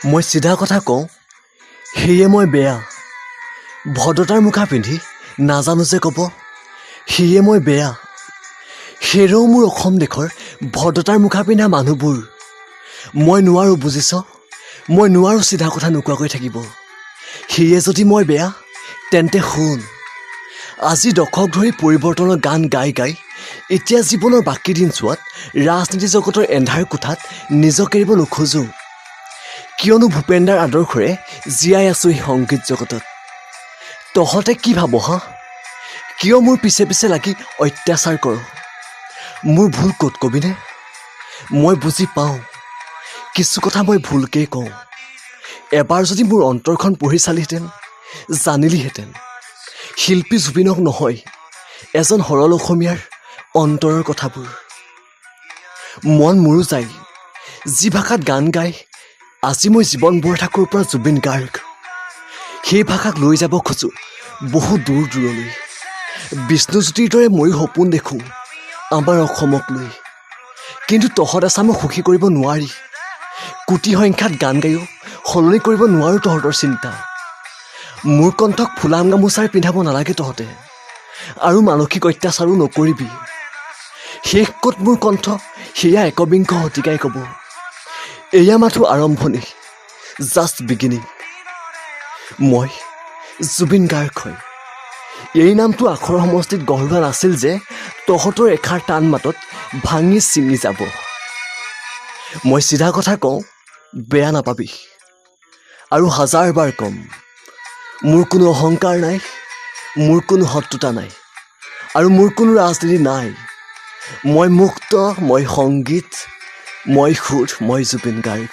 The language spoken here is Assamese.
মই চিধা কথা কওঁ, সেয়ে মই বেয়া। ভদ্ৰতাৰ মুখা পিন্ধি নাজানো যে ক'ব, সেয়ে মই বেয়া। হেৰৌ মোৰ অসম দেশৰ ভদ্ৰতাৰ মুখা পিন্ধা মানুহবোৰ। মই নোৱাৰোঁ বুজিছ, মই নোৱাৰোঁ চিধা কথা নোকোৱাকৈ থাকিব। সেয়ে যদি মই বেয়া, তেন্তে শুন। আজি দশক ধৰি পৰিৱৰ্তনৰ গান গাই গাই এতিয়া জীৱনৰ বাকী দিনছোৱাত ৰাজনীতি জগতৰ এন্ধাৰ কোঠাত নিজক এৰিব নোখোজোঁ। কিয়নো ভূপেন্দাৰ আদৰ্শৰে জীয়াই আছোঁ এই সংগীত জগতত। তহঁতে কি ভাব হা? কিয় মোৰ পিছে পিছে লাগি অত্যাচাৰ কৰ? মোৰ ভুল ক'ত কবিনে? মই বুজি পাওঁ, কিছু কথা মই ভুলকেই কওঁ। এবাৰ যদি মোৰ অন্তৰখন পঢ়ি চালিহেঁতেন, জানিলিহেঁতেন শিল্পী জুবিনক নহয়, এজন সৰল অসমীয়াৰ অন্তৰৰ কথাবোৰ। মন মোৰো যায়, যি ভাষাত গান গাই আজি মই জীৱন বৰঠাকুৰৰ পৰা জুবিন গাৰ্গ। সেই ভাষাক লৈ যাব খোজোঁ বহু দূৰ দূৰলৈ। বিষ্ণুজ্যোতিৰ দৰে ময়ো সপোন দেখোঁ আমাৰ অসমক লৈ। কিন্তু তহঁত আছামক সুখী কৰিব নোৱাৰি। কোটি সংখ্যাত গান গায়ো সলনি কৰিব নোৱাৰোঁ তহঁতৰ চিন্তা। মোৰ কণ্ঠক ফুলাম গামোচাৰে পিন্ধাব নালাগে তহঁতে, আৰু মানসিক অত্যাচাৰো নকৰিবি। শেষ ক'ত মোৰ কণ্ঠ, সেয়া একবিংশ শতিকাই ক'ব। এয়া মাথো আৰম্ভণি, জাষ্ট বিগিনিং। মই জুবিন গাৰ্গ হয়। এই নামটো আখৰ সমষ্টিত গঢ় লোৱা নাছিল যে তহঁতৰ এষাৰ টান মাতত ভাঙি ছিঙি যাব। মই চিধা কথা কওঁ, বেয়া নাপাবি। আৰু হাজাৰবাৰ কম, মোৰ কোনো অহংকাৰ নাই, মোৰ কোনো শত্ৰুতা নাই, আৰু মোৰ কোনো ৰাজনীতি নাই। মই মুক্ত, মই সংগীত, মই সুৰ, মই জুবিন গাৰ্গ।